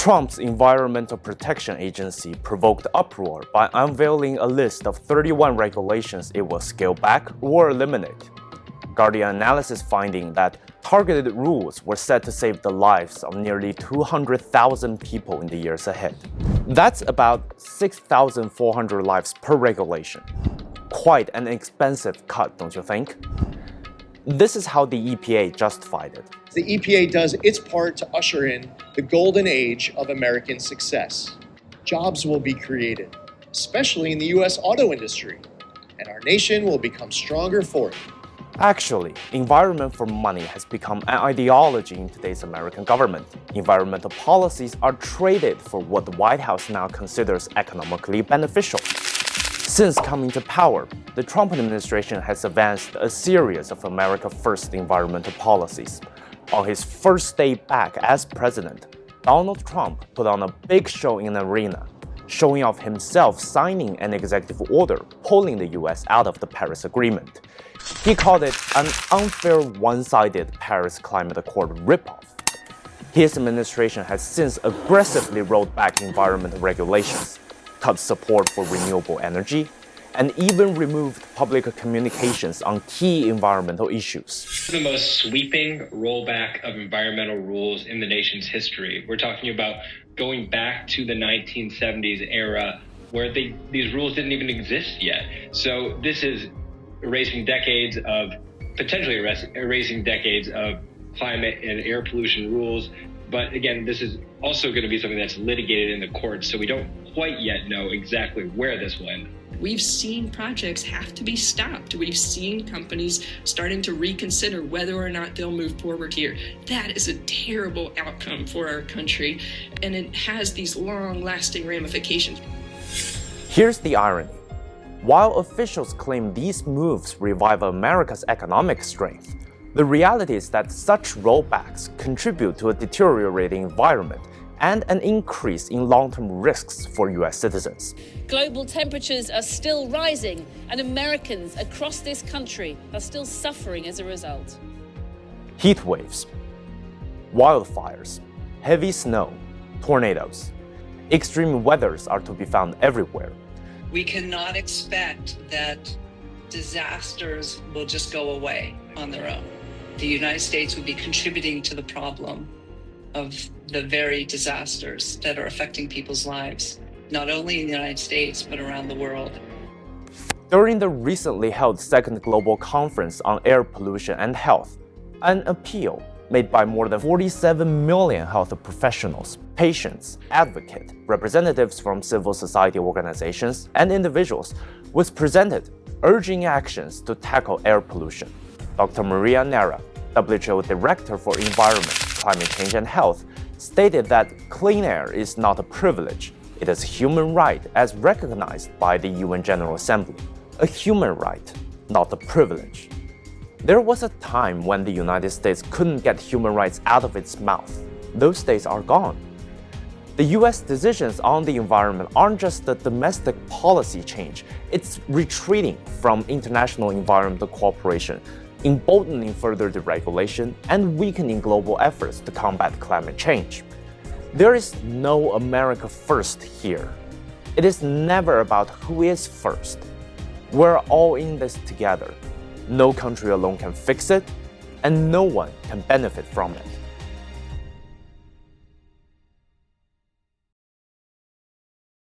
Trump's Environmental Protection Agency provoked uproar by unveiling a list of 31 regulations it will scale back or eliminate. Guardian analysis finding that targeted rules were set to save the lives of nearly 200,000 people in the years ahead. That's about 6,400 lives per regulation. Quite an expensive cut, don't you think? This is how the EPA justified it. The EPA does its part to usher in the golden age of American success. Jobs will be created, especially in the U.S. auto industry, and our nation will become stronger for it. Actually, environment for money has become an ideology in today's American government. Environmental policies are traded for what the White House now considers economically beneficial. Since coming to power, the Trump administration has advanced a series of America First environmental policies. On his first day back as president, Donald Trump put on a big show in an arena, showing off himself signing an executive order pulling the US out of the Paris Agreement. He called it an unfair, one-sided Paris Climate Accord ripoff. His administration has since aggressively rolled back environmental regulations, cut support for renewable energy, and even removed public communications on key environmental issues. The most sweeping rollback of environmental rules in the nation's history. We're talking about going back to the 1970s era where these rules didn't even exist yet. So this is potentially erasing decades of climate and air pollution rules. But again, this is also going to be something that's litigated in the courts, so we don't quite yet know exactly where this will end. We've seen projects have to be stopped. We've seen companies starting to reconsider whether or not they'll move forward here. That is a terrible outcome for our country, and it has these long-lasting ramifications. Here's the irony. While officials claim these moves revive America's economic strength, the reality is that such rollbacks contribute to a deteriorating environment and an increase in long-term risks for US citizens. Global temperatures are still rising, and Americans across this country are still suffering as a result. Heat waves, wildfires, heavy snow, tornadoes. Extreme weathers are to be found everywhere. We cannot expect that disasters will just go away on their own. The United States would be contributing to the problem of the very disasters that are affecting people's lives, not only in the United States, but around the world. During the recently held Second Global Conference on Air Pollution and Health, an appeal made by more than 47 million health professionals, patients, advocates, representatives from civil society organizations, and individuals was presented, urging actions to tackle air pollution. Dr. Maria Neira, WHO Director for Environment, Climate Change and Health, stated that clean air is not a privilege. It is a human right as recognized by the UN General Assembly. A human right, not a privilege. There was a time when the United States couldn't get human rights out of its mouth. Those days are gone. The US decisions on the environment aren't just a domestic policy change, it's retreating from international environmental cooperation, emboldening further deregulation, and weakening global efforts to combat climate change. There is no America first here. It is never about who is first. We're all in this together. No country alone can fix it, and no one can benefit from it.